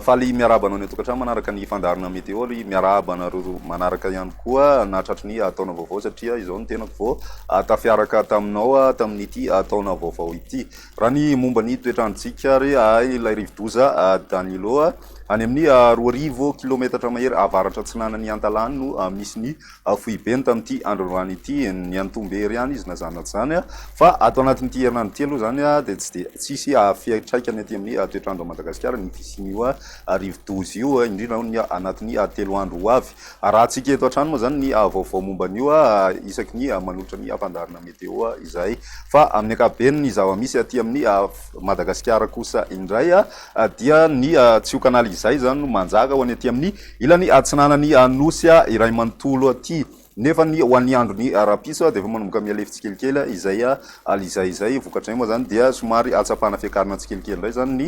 faly miarabana ny tokatrano manaraka ny fandarana météo ry miarabana ro manaraka ihany koa na tratry ny ataona vaovao satria izao ny tena vao tafiaraka taminao tamin'ity ataona vaovao ity raha ny momba ny toetrandrotsika ry ilay rivodoza Danilo any amin'ny 2 kilometatra mahery avaratra tsinanany Antalany no misy ny fohibeny tamin'ity androany ity ny Antombery ihany izy nazanatra zany fa ato anatin'ity herinandro telo zany dia tsy tsisy fiatraikany aty amin'ny toetrandro Madagasikara ny fisian'io rivodoza io indrindra ny anatin'ny 3 andro ho avy raha tsika eto an-trano moa zany ny vaovao momban'io isaky ny manolotra ny fandarina météo izay fa amin'ny ankapobeny ny zava-misy aty amin'ny Madagasikara kosa indray dia ny tsiokanaly izay zany no manjaka ho any aty amin'ny ilany atsinanany Anosy iray manontolo aty nefa ny ho an'ny andro ny rapiso dia efa manomboka mialefa tsikelikely izay izay vokatray moa zany dia somary atsapana fiakarana tsikelikely indray zany ny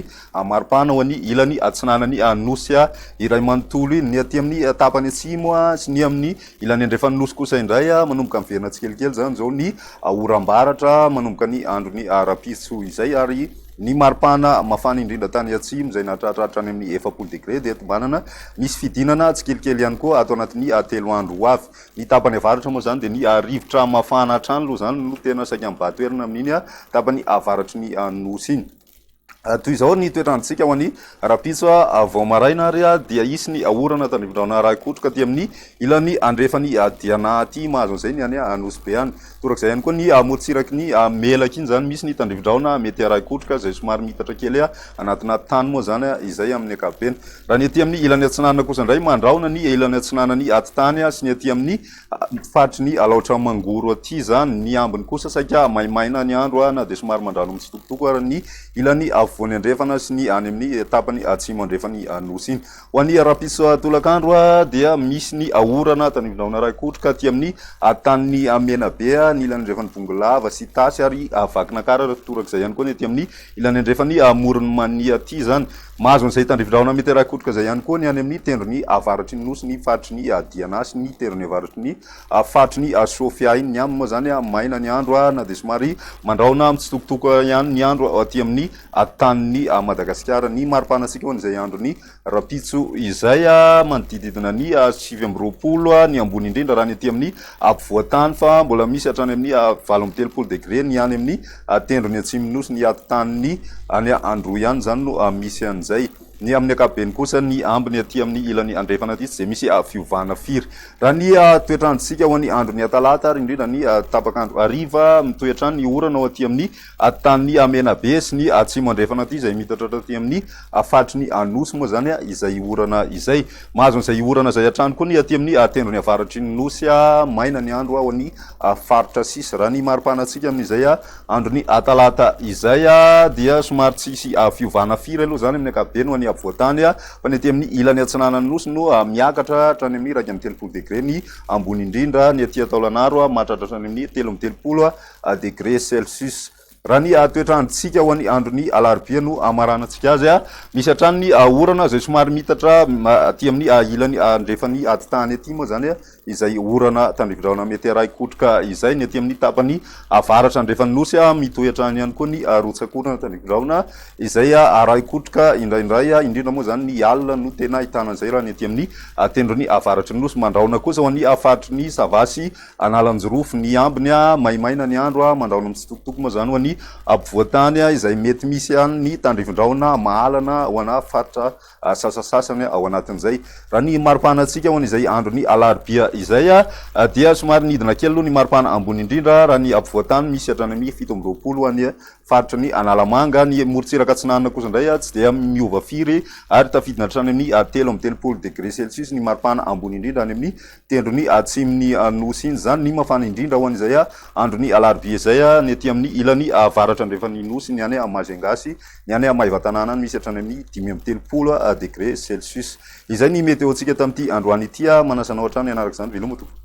maripana ho an'ny ilany atsinanany Anosy iray manontolo ny aty amin'ny tapany atsimo sy ny amin'ny ilany andrefany nosy kosa indray manomboka miverina tsikelikely zany zao ny oram-baratra manomboka ny andro ny rapiso izay ary ny maripana mafana indrindra tany atsimo izay nahatratratra any amin'ny 0 degré dia tombanana misy fidinana tsikelikely ihany koa ato anatin'ny 3 andro ho avy ny tapany avaratra moa zany dia ny rivotra mafana hatrany aloha zany no tena saika mibatoerina amin'iny tapany avaratry ny Anosy iny toy izao ny toetrandrotsika ho an'ny rapitso vao maraina ary dia isy ny orana tandrivindraona Raikotroka aty amin'ny ilany andrefany Diana aty mahazo an'izay ny any Anosy be any torak'izay ihany koa ny morotsiraky ny melaka iny zany misy ny tandrivindraona mety Raikotroka izay somary mitatra kely anatina tany moa zany izay amin'ny ankapobeny raha ny aty amin'ny ilany atsinanana kosa indray mandraona ny ilany atsinanany atitany sy ny aty amin'ny faritry ny alaotra mangoro aty zany ny ambiny kosa saika maimaina ny andro na dia somary mandrano mitsitokotoko ary ny ilany voany andrefana sy ny any amin'ny tapany atsimo andrefany Anosy iny ho an'ny rapiso tolakandro dia misy ny orana tandrivindraona Raikotroka aty amin'ny tany Menabe ny ilany andrefany Bongolava sy Tasy ary Vakinakara torak'izay ihany koa ny aty amin'ny ilany andrefany Morony Mania aty zany mahazo an'izay tandrivindraona mety Raikotroka izay ihany koa ny any amin'ny tendrony avaratry ny Nosy ny faritry ny Diana sy ny tendrony avaratry ny faritry ny Sofia iny ny aminy moa zany maina ny andro na dia somary mandraona mitsitokotoko ihany ny andro aty amin'ny tanin'ny Madagasikara ny maripanantsika hoan'izay andro ny rapitso izay manodididina ny 7 ny ambony indrindra raha ny aty amin'ny ampovoantany fa mbola misy hatrany amin'ny 8 degré ny any amin'ny tendrony atsimo Nosy ny atintaniny any Andro ihany zany no misy an'izay ny amin'ny ankapobeny kosa ny ambiny aty amin'ny ilany andrefana aty tsy dia misy fiovana firy raha ny toetrandrotsika ho an'ny andro ny Talata ary indrindra ny tapakandro ariva mitoetrany ny orana ao aty amin'ny tany Menabe sy ny atsimo andrefana aty izay mitatratra aty amin'ny faritry ny Anosy moa zany izay orana izay mahazo an'izay orana izay hatrany koa ny aty amin'ny tendrony avaratry ny Nosy maina ny andro ao an'ny faritra sisy raha ny maripanantsika amin'izay andro ny Talata izay dia somary tsisy fiovana firy aloha zany amin'ny ankapobeny ho an'ny avoatany fa ny aty amin'ny ilany atsinanany Nosy no miakatra hatrany amin'ny 2 degré ny ambony indrindra ny aty Taolagnaro mahatratra hatrany amin'ny 13 degré Celsius raha ny toetrandrotsika ho an'ny andro ny Alarobia no amaranantsika azy misy hatrany ny orana izay somary mitatra aty amin'ny ilany andrefany atitany aty moa zany izay orana tandrivindraona mety Raikotroka izay ny aty amin'ny tapany avaratra andrefany Nosy mitohy hatrany ihany koa ny rotsakorana tandrivindraona izay Raikotroka indraindray indrindra moa zany ny alina no tena ahitana an'izay raha ny aty amin'ny tendrony avaratry ny Nosy mandraona kosa ho an'ny faritry ny Savasy Analanjorofo ny ambiny maimaina ny andro mandraona mitsitokotoko moa zany ho an'ny ampovoantany izay mety misy ny tandrivindraona mahalana ho ana faritra sasasasany ao anatin'izay raha ny maripanantsika ho an'izay andro ny Alarobia izay dia somary nidina kely aloha ny maripana ambony indrindra raha ny ampovoantany misy hatrany amin'ny 7 any faritra ny Analamanga ny morotsiraka atsinanana kosa indray tsy dia miova firy ary tafidina hatrany amin'ny 13 degré Celsius ny maripana ambony indrindra any amin'ny tendrony atsimony Nosy iny zany ny mafana indrindra ho an'izay andro ny Alarobia izay ny aty amin'ny ilany avaratra andrefany Nosy ny any Mazengasy ny any Maivatanana any misy hatrany amin'ny 13 degré Celsius izay ny météo tsika tamin'ity androany ity manasanao hatrany ianaraka izany velomoto